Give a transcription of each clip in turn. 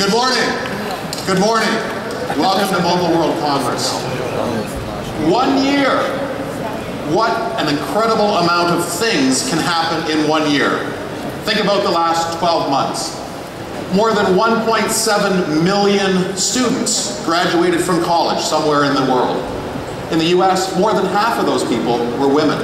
Good morning. Good morning. Welcome to Mobile World Congress. 1 year. What an incredible amount of things can happen in 1 year. Think about the last 12 months. More than 1.7 million students graduated from college somewhere in the world. In the US, more than half of those people were women.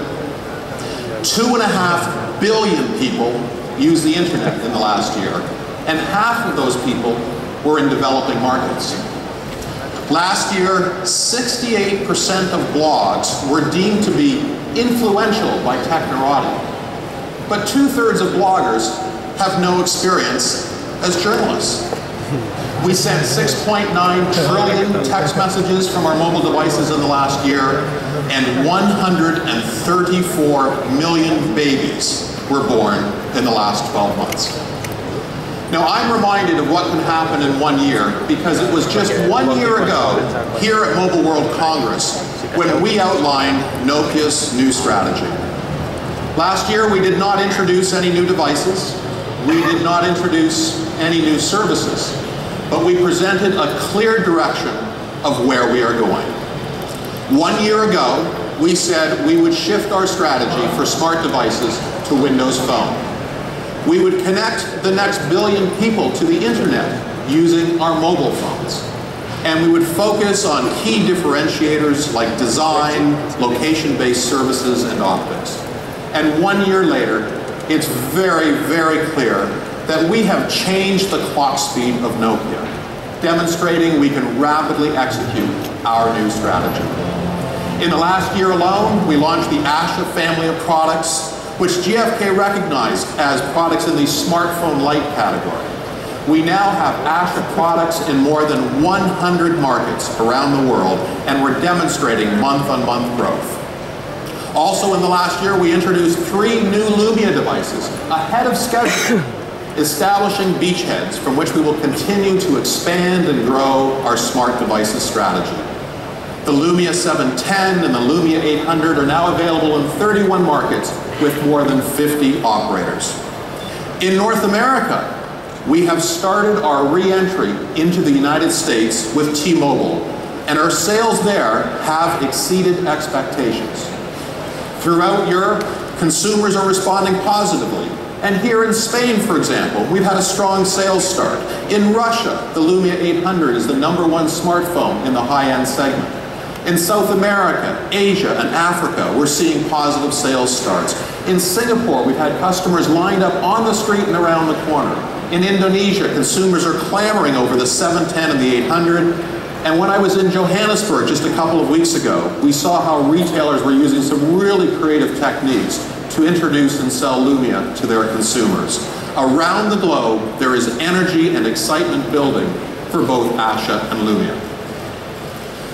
2.5 billion people used the internet in the last year, and half of those people were in developing markets. Last year, 68% of blogs were deemed to be influential by technorati, but 2/3 of bloggers have no experience as journalists. We sent 6.9 trillion text messages from our mobile devices in the last year, and 134 million babies were born in the last 12 months. Now, I'm reminded of what can happen in 1 year because it was just 1 year ago here at Mobile World Congress when we outlined Nokia's new strategy. Last year, we did not introduce any new devices. We did not introduce any new services, but we presented a clear direction of where we are going. 1 year ago, we said we would shift our strategy for smart devices to Windows Phone. We would connect the next billion people to the internet using our mobile phones. And we would focus on key differentiators like design, location-based services, and optics. And 1 year later, it's very, very clear that we have changed the clock speed of Nokia, demonstrating we can rapidly execute our new strategy. In the last year alone, we launched the Asha family of products, which GfK recognized as products in the smartphone light category. We now have Asha products in more than 100 markets around the world, and we're demonstrating month-on-month growth. Also in the last year, we introduced 3 new Lumia devices ahead of schedule, establishing beachheads from which we will continue to expand and grow our smart devices strategy. The Lumia 710 and the Lumia 800 are now available in 31 markets with more than 50 operators. In North America, we have started our re-entry into the United States with T-Mobile, and our sales there have exceeded expectations. Throughout Europe, consumers are responding positively. And here in Spain, for example, we've had a strong sales start. In Russia, the Lumia 800 is the #1 smartphone in the high-end segment. In South America, Asia, and Africa, we're seeing positive sales starts. In Singapore, we've had customers lined up on the street and around the corner. In Indonesia, consumers are clamoring over the 710 and the 800. And when I was in Johannesburg just a couple of weeks ago, we saw how retailers were using some really creative techniques to introduce and sell Lumia to their consumers. Around the globe, there is energy and excitement building for both Asha and Lumia.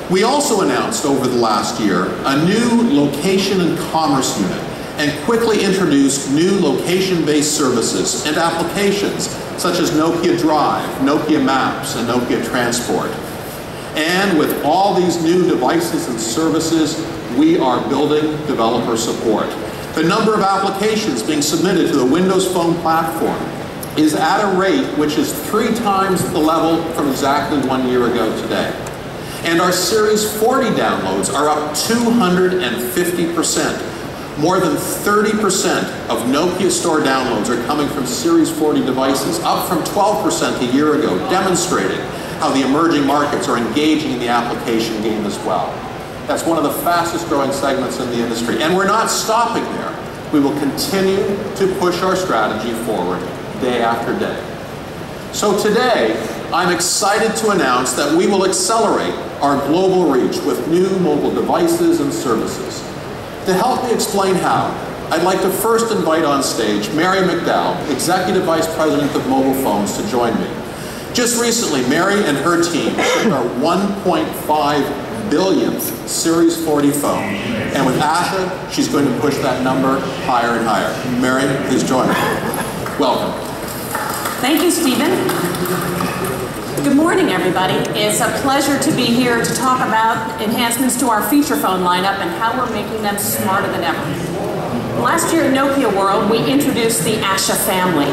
We also announced over the last year a new location and commerce unit and quickly introduced new location-based services and applications such as Nokia Drive, Nokia Maps, and Nokia Transport. And with all these new devices and services, we are building developer support. The number of applications being submitted to the Windows Phone platform is at a rate which is 3 times the level from exactly 1 year ago today. And our Series 40 downloads are up 250%. More than 30% of Nokia Store downloads are coming from Series 40 devices, up from 12% a year ago, demonstrating how the emerging markets are engaging in the application game as well. That's one of the fastest growing segments in the industry. And we're not stopping there. We will continue to push our strategy forward day after day. So today, I'm excited to announce that we will accelerate our global reach with new mobile devices and services. To help me explain how, I'd like to first invite on stage Mary Mcdowell, Executive Vice President of Mobile Phones, to join me. Just recently, Mary and her team shipped our 1.5 billionth Series 40 phone. And with Asha, she's going to push that number higher and higher. Mary, please join me. Welcome. Thank you, Stephen. Good morning, everybody. It's a pleasure to be here to talk about enhancements to our feature phone lineup and how we're making them smarter than ever. Last year at Nokia World, we introduced the Asha family,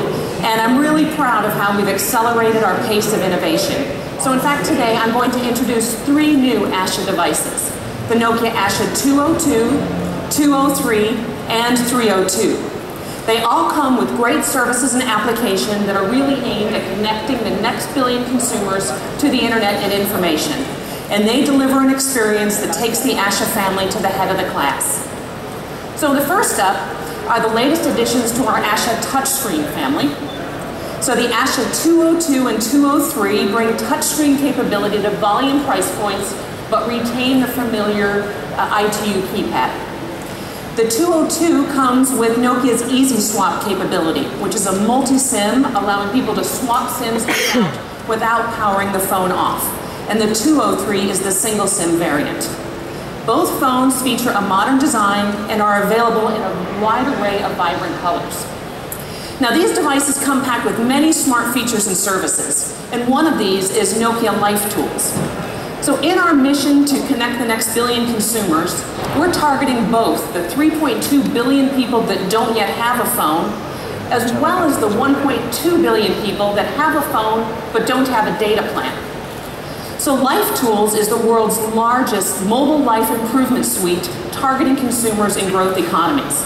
and I'm really proud of how we've accelerated our pace of innovation. So in fact, today I'm going to introduce 3 new Asha devices: the Nokia Asha 202, 203, and 302. They all come with great services and applications that are really aimed at connecting the next billion consumers to the internet and information. And they deliver an experience that takes the Asha family to the head of the class. So the first up are the latest additions to our Asha touchscreen family. So the Asha 202 and 203 bring touchscreen capability to volume price points, but retain the familiar ITU keypad. The 202 comes with Nokia's Easy Swap capability, which is a multi-SIM, allowing people to swap SIMs without powering the phone off. And the 203 is the single SIM variant. Both phones feature a modern design and are available in a wide array of vibrant colors. Now these devices come packed with many smart features and services, and one of these is Nokia Life Tools. So in our mission to connect the next billion consumers, we're targeting both the 3.2 billion people that don't yet have a phone, as well as the 1.2 billion people that have a phone but don't have a data plan. So Life Tools is the world's largest mobile life improvement suite targeting consumers in growth economies.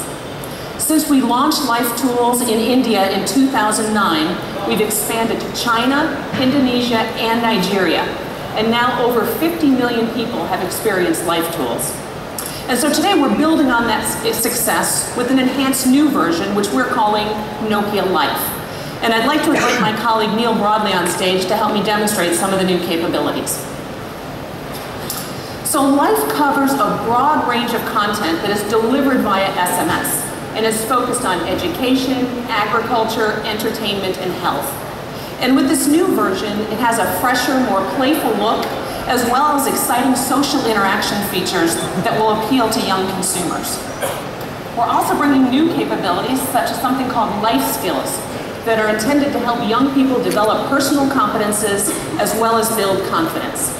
Since we launched Life Tools in India in 2009, we've expanded to China, Indonesia, and Nigeria. And now over 50 million people have experienced Life Tools. And so today we're building on that success with an enhanced new version, which we're calling Nokia Life. And I'd like to invite my colleague Neil Broadley on stage to help me demonstrate some of the new capabilities. So Life covers a broad range of content that is delivered via SMS and is focused on education, agriculture, entertainment, and health. And with this new version, it has a fresher, more playful look, as well as exciting social interaction features that will appeal to young consumers. We're also bringing new capabilities, such as something called Life Skills, that are intended to help young people develop personal competences as well as build confidence.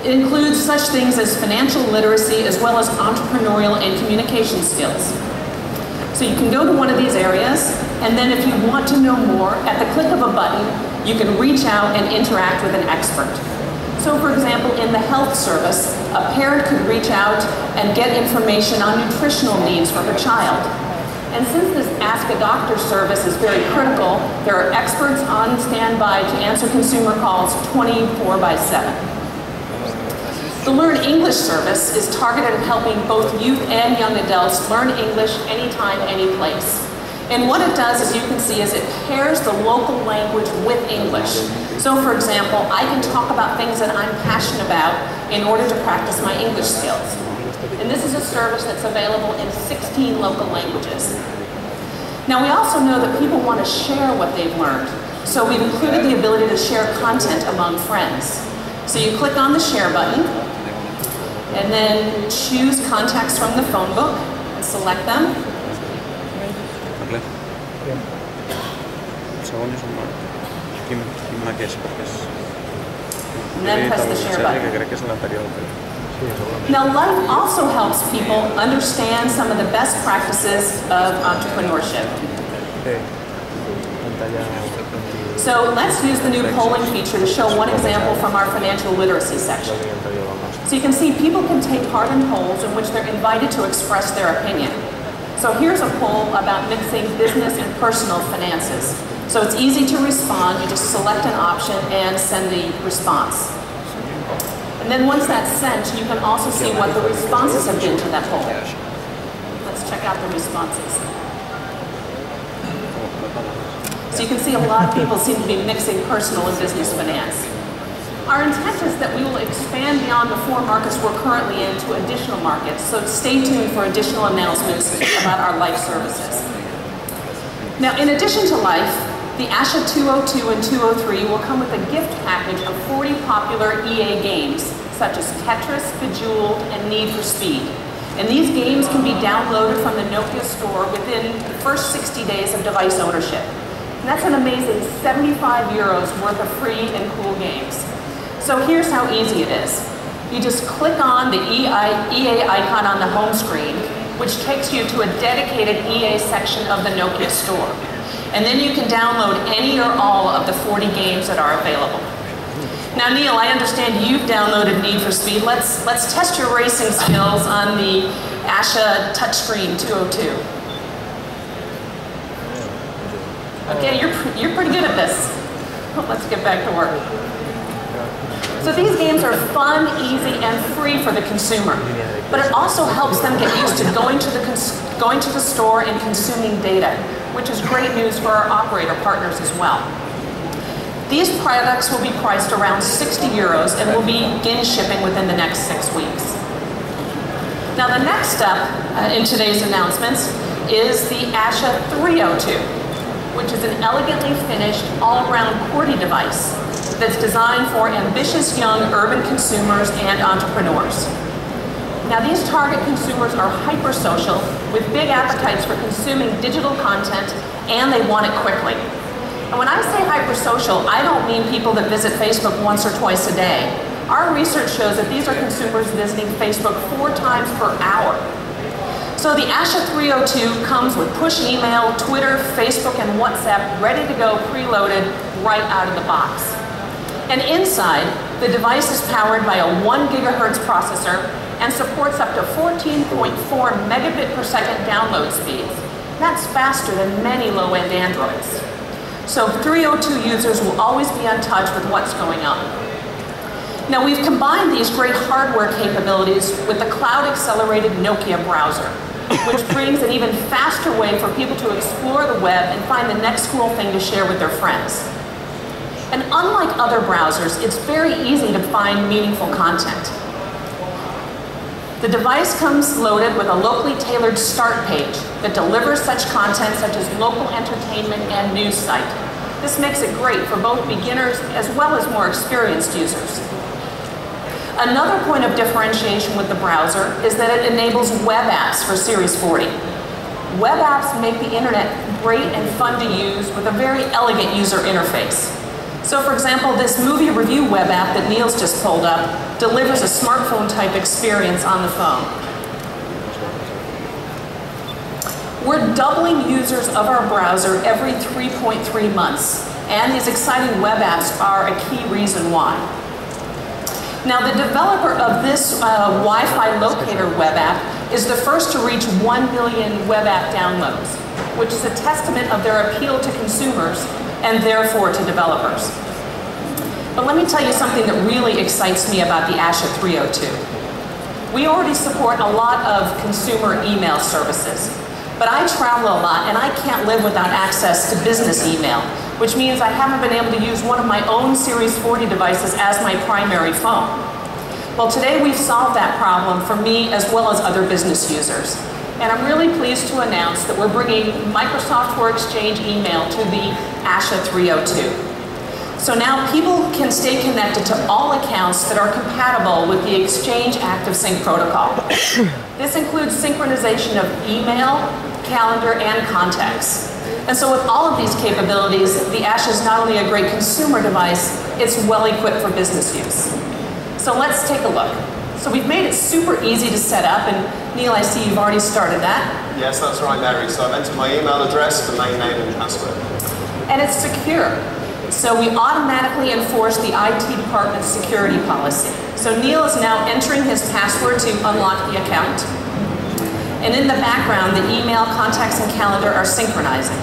It includes such things as financial literacy as well as entrepreneurial and communication skills. So you can go to one of these areas, and then if you want to know more, at the click of a button, you can reach out and interact with an expert. So for example, in the health service, a parent could reach out and get information on nutritional needs for her child. And since this Ask a Doctor service is very critical, there are experts on standby to answer consumer calls 24/7. The Learn English service is targeted at helping both youth and young adults learn English anytime, any place. And what it does, as you can see, is it pairs the local language with English. So for example, I can talk about things that I'm passionate about in order to practice my English skills. And this is a service that's available in 16 local languages. Now we also know that people want to share what they've learned. So we've included the ability to share content among friends. So you click on the share button, and then choose contacts from the phone book, and select them. And then press the share button. Now Life also helps people understand some of the best practices of entrepreneurship. So let's use the new polling feature to show one example from our financial literacy section. So you can see people can take part in polls in which they're invited to express their opinion. So here's a poll about mixing business and personal finances. So it's easy to respond. You just select an option and send the response. And then once that's sent, you can also see what the responses have been to that poll. Let's check out the responses. So you can see a lot of people seem to be mixing personal and business finance. Our intent is that we will expand beyond the 4 markets we're currently in to additional markets, so stay tuned for additional announcements about our Life services. Now, in addition to Life, the Asha 202 and 203 will come with a gift package of 40 popular EA games, such as Tetris, Bejeweled, and Need for Speed. And these games can be downloaded from the Nokia store within the first 60 days of device ownership. And that's an amazing 75 euros worth of free and cool games. So here's how easy it is. You just click on the EA icon on the home screen, which takes you to a dedicated EA section of the Nokia store. And then you can download any or all of the 40 games that are available. Now, Neil, I understand you've downloaded Need for Speed. Let's test your racing skills on the Asha touchscreen 202. Okay, you're pretty good at this. Let's get back to work. So these games are fun, easy, and free for the consumer, but it also helps them get used to going to the store and consuming data, which is great news for our operator partners as well. These products will be priced around 60 euros and will begin shipping within the next 6 weeks. Now the next step in today's announcements is the Asha 302, which is an elegantly finished all-around QWERTY device that's designed for ambitious young urban consumers and entrepreneurs. Now these target consumers are hypersocial with big appetites for consuming digital content, and they want it quickly. And when I say hypersocial, I don't mean people that visit Facebook once or twice a day. Our research shows that these are consumers visiting Facebook 4 times per hour. So the Asha 302 comes with push email, Twitter, Facebook, and WhatsApp ready to go preloaded right out of the box. And inside, the device is powered by a 1 gigahertz processor and supports up to 14.4 megabit per second download speeds. That's faster than many low-end Androids. So 302 users will always be in touch with what's going on. Now we've combined these great hardware capabilities with the cloud-accelerated Nokia Browser, which brings an even faster way for people to explore the web and find the next cool thing to share with their friends. And unlike other browsers, it's very easy to find meaningful content. The device comes loaded with a locally tailored start page that delivers such content such as local entertainment and news site. This makes it great for both beginners as well as more experienced users. Another point of differentiation with the browser is that it enables web apps for Series 40. Web apps make the internet great and fun to use with a very elegant user interface. So for example, this movie review web app that Neil's just pulled up delivers a smartphone-type experience on the phone. We're doubling users of our browser every 3.3 months, and these exciting web apps are a key reason why. Now, the developer of this Wi-Fi locator web app is the first to reach 1 million web app downloads, which is a testament of their appeal to consumers and therefore to developers. But let me tell you something that really excites me about the Asha 302. We already support a lot of consumer email services, but I travel a lot and I can't live without access to business email, which means I haven't been able to use one of my own Series 40 devices as my primary phone. Well, today we've solved that problem for me as well as other business users. And I'm really pleased to announce that we're bringing Microsoft for Exchange email to the Asha 302. So now people can stay connected to all accounts that are compatible with the Exchange Active Sync protocol. This includes synchronization of email, calendar, and contacts. And so with all of these capabilities, the Asha is not only a great consumer device, it's well equipped for business use. So let's take a look. So we've made it super easy to set up, and Neil, I see you've already started that. Yes, that's right, Mary. So I've entered my email address, domain name, and password. And it's secure. So we automatically enforce the IT department's security policy. So Neil is now entering his password to unlock the account. And in the background, the email, contacts, and calendar are synchronizing.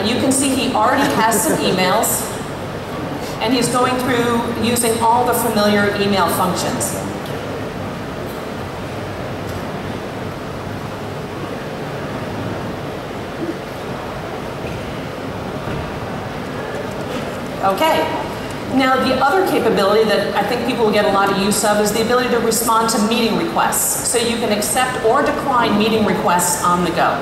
You can see he already has some emails, and he's going through using all the familiar email functions. Okay. Now, the other capability that I think people will get a lot of use of is the ability to respond to meeting requests. So you can accept or decline meeting requests on the go.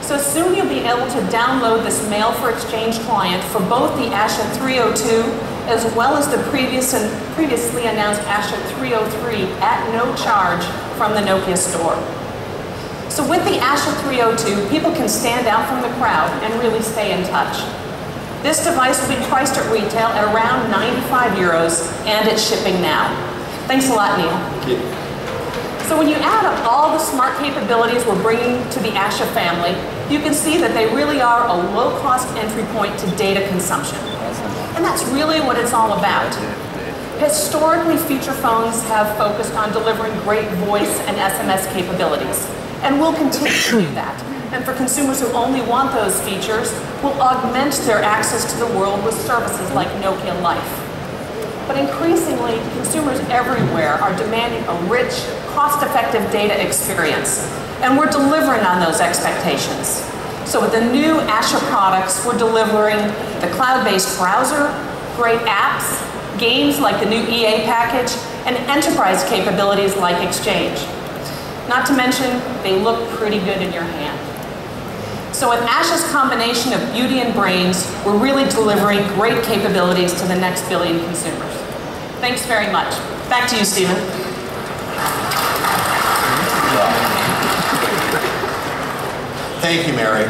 So soon you'll be able to download this Mail for Exchange client for both the Asha 302 as well as the previously announced Asha 303 at no charge from the Nokia store. So with the Asha 302, people can stand out from the crowd and really stay in touch. This device will be priced at retail at around 95 euros, and it's shipping now. Thanks a lot, Neil. Thank you. So when you add up all the smart capabilities we're bringing to the Asha family, you can see that they really are a low-cost entry point to data consumption. And that's really what it's all about. Historically, feature phones have focused on delivering great voice and SMS capabilities, and we'll continue to do that. And for consumers who only want those features, we'll augment their access to the world with services like Nokia Life. But increasingly, consumers everywhere are demanding a rich, cost-effective data experience, and we're delivering on those expectations. So with the new Asha products, we're delivering the cloud-based browser, great apps, games like the new EA package, and enterprise capabilities like Exchange. Not to mention, they look pretty good in your hand. So with Asha's combination of beauty and brains, we're really delivering great capabilities to the next billion consumers. Thanks very much. Back to you, Stephen. Thank you, Mary.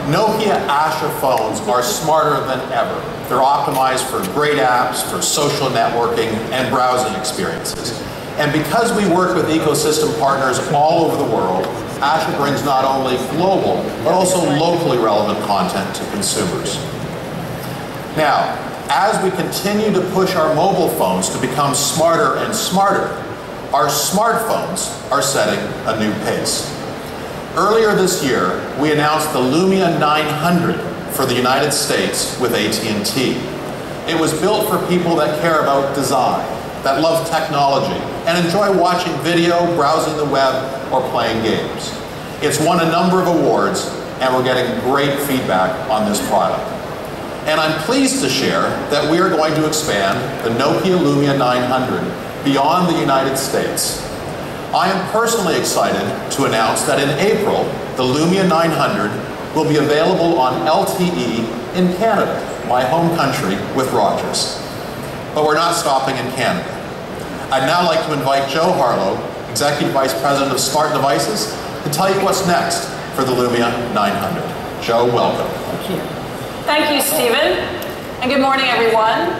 Nokia Asha phones are smarter than ever. They're optimized for great apps, for social networking, and browsing experiences. And because we work with ecosystem partners all over the world, Asha brings not only global, but also locally relevant content to consumers. Now, as we continue to push our mobile phones to become smarter and smarter, our smartphones are setting a new pace. Earlier this year, we announced the Lumia 900 for the United States with AT&T. It was built for people that care about design, that love technology, and enjoy watching video, browsing the web, or playing games. It's won a number of awards, and we're getting great feedback on this product. And I'm pleased to share that we are going to expand the Nokia Lumia 900 beyond the United States. I am personally excited to announce that in April, the Lumia 900 will be available on LTE in Canada, my home country, with Rogers. But we're not stopping in Canada. I'd now like to invite Joe Harlow, Executive Vice President of Smart Devices, to tell you what's next for the Lumia 900. Joe, welcome. Thank you. Thank you, Stephen, and good morning, everyone.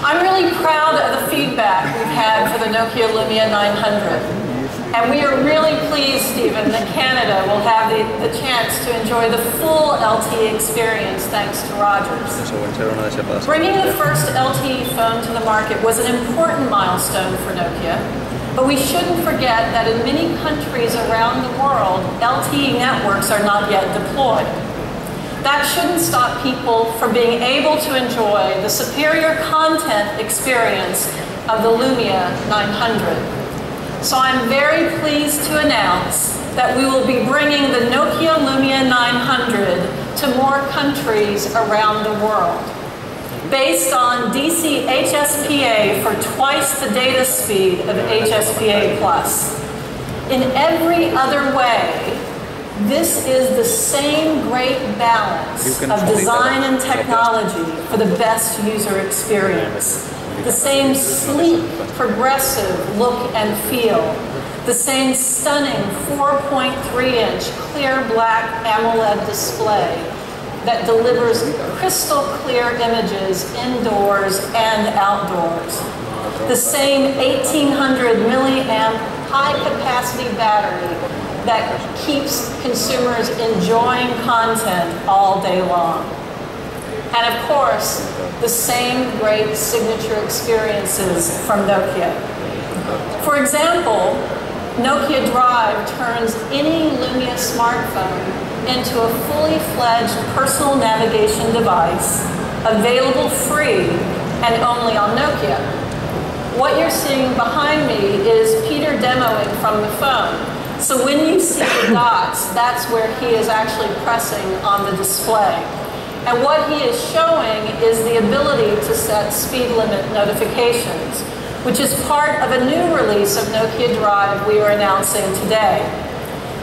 I'm really proud of the feedback we've had for the Nokia Lumia 900, and we are really pleased, Stephen, that Canada will have the chance to enjoy the full LTE experience thanks to Rogers. Bringing the first LTE phone to the market was an important milestone for Nokia, but we shouldn't forget that in many countries around the world, LTE networks are not yet deployed. That shouldn't stop people from being able to enjoy the superior content experience of the Lumia 900. So I'm very pleased to announce that we will be bringing the Nokia Lumia 900 to more countries around the world. Based on DC HSPA for twice the data speed of HSPA+. In every other way, this is the same great balance of design and technology for the best user experience. The same sleek, progressive look and feel. The same stunning 4.3-inch clear black AMOLED display that delivers crystal clear images indoors and outdoors. The same 1800 milliamp high capacity battery that keeps consumers enjoying content all day long. And of course, the same great signature experiences from Nokia. For example, Nokia Drive turns any Lumia smartphone into a fully fledged personal navigation device, available free and only on Nokia. What you're seeing behind me is Peter demoing from the phone. So when you see the dots, that's where he is actually pressing on the display. And what he is showing is the ability to set speed limit notifications, which is part of a new release of Nokia Drive we are announcing today.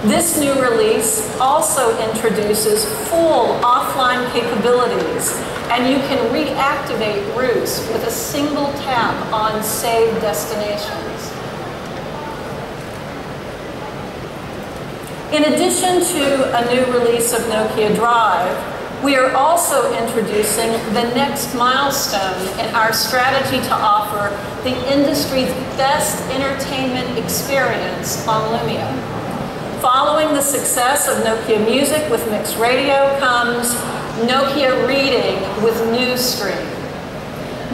This new release also introduces full offline capabilities, and you can reactivate routes with a single tap on Save Destinations. In addition to a new release of Nokia Drive, We are also introducing the next milestone in our strategy to offer the industry's best entertainment experience on Lumia. Following the success of Nokia Music with mixed radio comes Nokia Reading with NewsStream.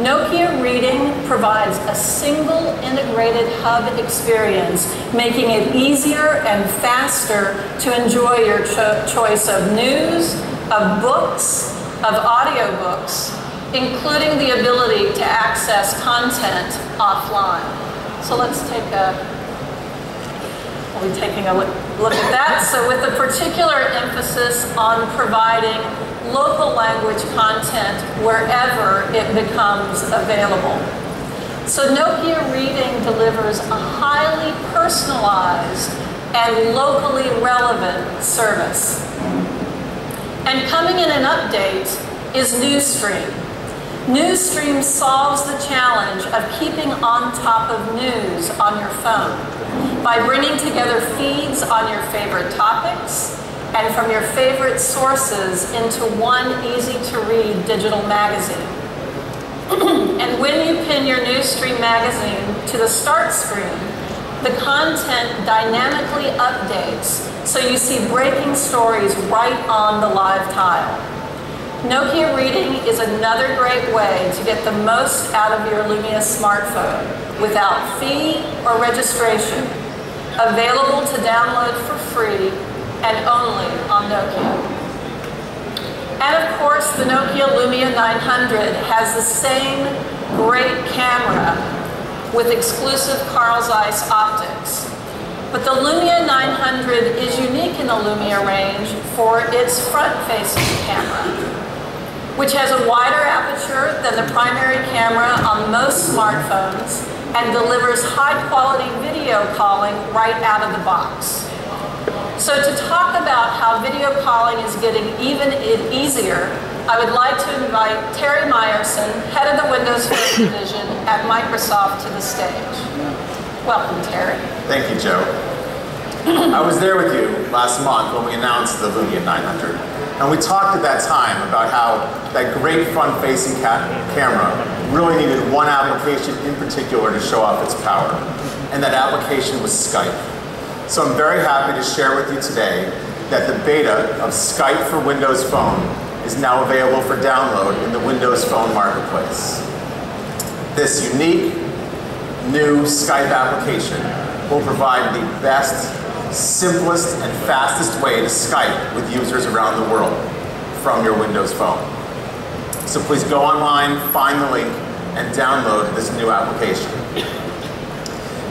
Nokia Reading provides a single integrated hub experience, making it easier and faster to enjoy your choice of news, of books, of audiobooks, including the ability to access content offline. So let's take we'll be taking a look at that. So with a particular emphasis on providing local language content wherever it becomes available. So Nokia Reading delivers a highly personalized and locally relevant service. And coming in an update is NewsStream. NewsStream solves the challenge of keeping on top of news on your phone by bringing together feeds on your favorite topics and from your favorite sources into one easy-to-read digital magazine. And when you pin your NewsStream magazine to the start screen, the content dynamically updates so you see breaking stories right on the live tile. Nokia Reading is another great way to get the most out of your Lumia smartphone without fee or registration. Available to download for free and only on Nokia. And of course, the Nokia Lumia 900 has the same great camera with exclusive Carl Zeiss optics. But the Lumia 900 is unique in the Lumia range for its front-facing camera, which has a wider aperture than the primary camera on most smartphones and delivers high-quality video calling right out of the box. So to talk about how video calling is getting even easier, I would like to invite Terry Meyerson, head of the Windows Phone division at Microsoft, to the stage. Welcome, Terry. Thank you, Joe. I was there with you last month when we announced the Lumia 900. And we talked at that time about how that great front-facing camera really needed one application in particular to show off its power. And that application was Skype. So I'm very happy to share with you today that the beta of Skype for Windows Phone is now available for download in the Windows Phone marketplace. This unique, new Skype application will provide the best, simplest, and fastest way to Skype with users around the world from your Windows Phone. So please go online, find the link, and download this new application.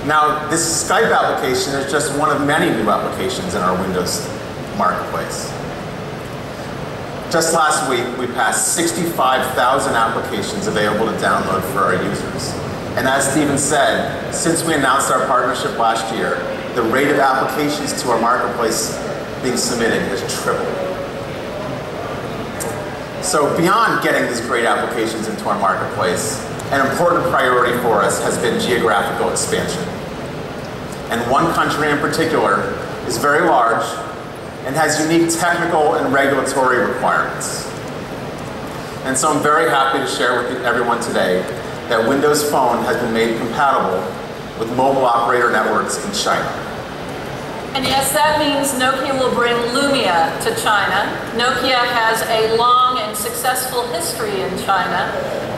Now, this Skype application is just one of many new applications in our Windows marketplace. Just last week, we passed 65,000 applications available to download for our users. And as Stephen said, since we announced our partnership last year, the rate of applications to our marketplace being submitted has tripled. So beyond getting these great applications into our marketplace, an important priority for us has been geographical expansion. And one country in particular is very large and has unique technical and regulatory requirements. And so I'm very happy to share with everyone today that Windows Phone has been made compatible with mobile operator networks in China. And yes, that means Nokia will bring Lumia to China. Nokia has a long and successful history in China.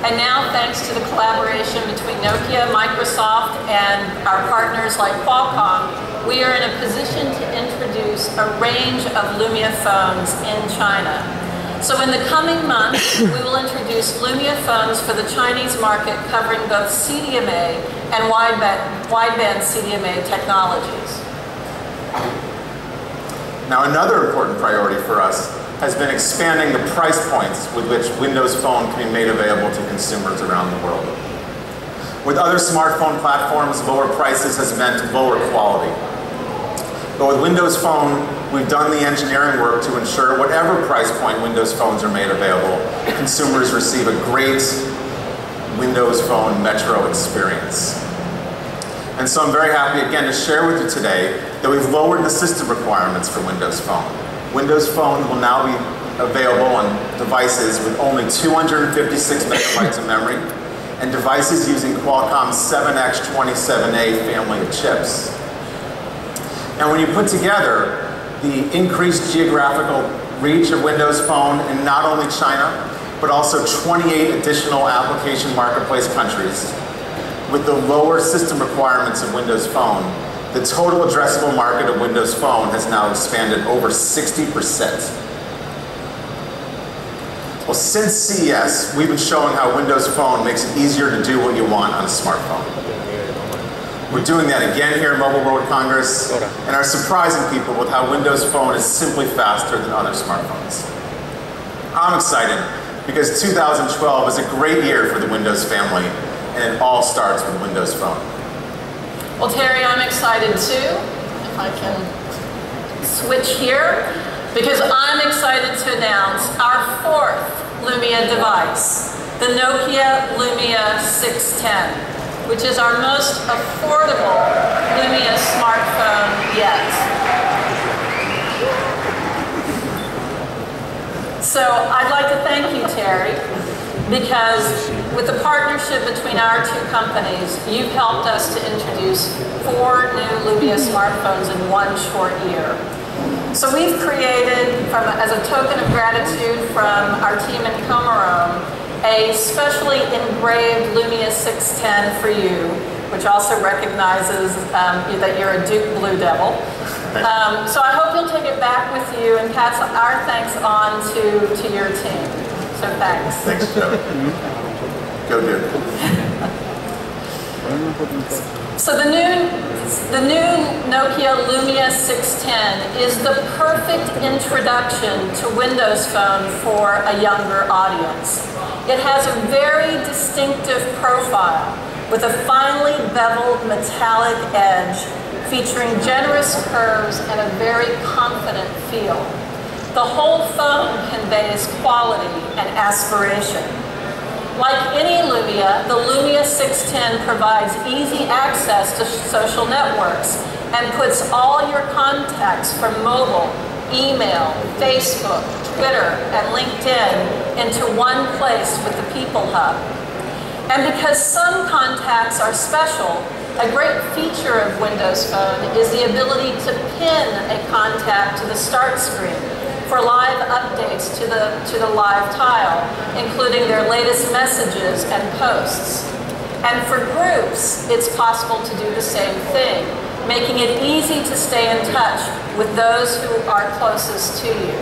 And now, thanks to the collaboration between Nokia, Microsoft, and our partners like Qualcomm, we are in a position to introduce a range of Lumia phones in China. So in the coming months, we will introduce Lumia phones for the Chinese market covering both CDMA and wideband CDMA technologies. Now, another important priority for us has been expanding the price points with which Windows Phone can be made available to consumers around the world. With other smartphone platforms, lower prices has meant lower quality. But with Windows Phone, we've done the engineering work to ensure whatever price point Windows Phones are made available, consumers receive a great Windows Phone Metro experience. And so I'm very happy again to share with you today that we've lowered the system requirements for Windows Phone. Windows Phone will now be available on devices with only 256 megabytes of memory, and devices using Qualcomm's 7X27A family of chips. And when you put together the increased geographical reach of Windows Phone in not only China, but also 28 additional application marketplace countries, with the lower system requirements of Windows Phone, the total addressable market of Windows Phone has now expanded over 60%. Well, since CES, we've been showing how Windows Phone makes it easier to do what you want on a smartphone. We're doing that again here at Mobile World Congress, and are surprising people with how Windows Phone is simply faster than other smartphones. I'm excited because 2012 is a great year for the Windows family, and it all starts with Windows Phone. Well, Terry, I'm excited too, if I can switch here, because I'm excited to announce our 4th Lumia device, the Nokia Lumia 610, which is our most affordable Lumia smartphone yet. So I'd like to thank you, Terry, because with the partnership between our two companies, you've helped us to introduce 4 new Lumia smartphones in 1 short year. So we've created, as a token of gratitude from our team in Comoron, a specially engraved Lumia 610 for you, which also recognizes that you're a Duke Blue Devil. So I hope you'll take it back with you and pass our thanks on to your team. So thanks. Thanks, Joe. Go Duke. So the new Nokia Lumia 610 is the perfect introduction to Windows Phone for a younger audience. It has a very distinctive profile with a finely beveled metallic edge featuring generous curves and a very confident feel. The whole phone conveys quality and aspiration. Like any Lumia, the Lumia 610 provides easy access to social networks and puts all your contacts from mobile, email, Facebook, Twitter, and LinkedIn into one place with the People Hub. And because some contacts are special, a great feature of Windows Phone is the ability to pin a contact to the start screen for live updates to the live tile, including their latest messages and posts. And for groups, it's possible to do the same thing, making it easy to stay in touch with those who are closest to you.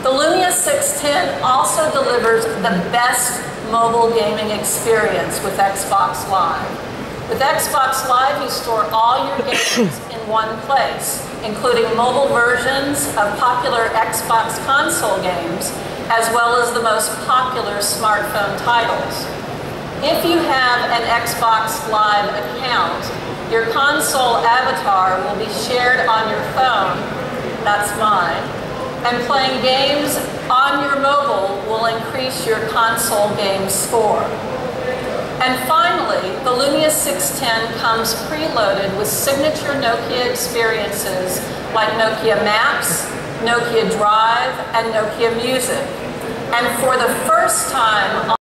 The Lumia 610 also delivers the best mobile gaming experience with Xbox Live. With Xbox Live, you store all your games in one place, including mobile versions of popular Xbox console games, as well as the most popular smartphone titles. If you have an Xbox Live account, your console avatar will be shared on your phone, that's mine, and playing games on your mobile will increase your console game score. And finally, the Lumia 610 comes preloaded with signature Nokia experiences like Nokia Maps, Nokia Drive, and Nokia Music. And for the first time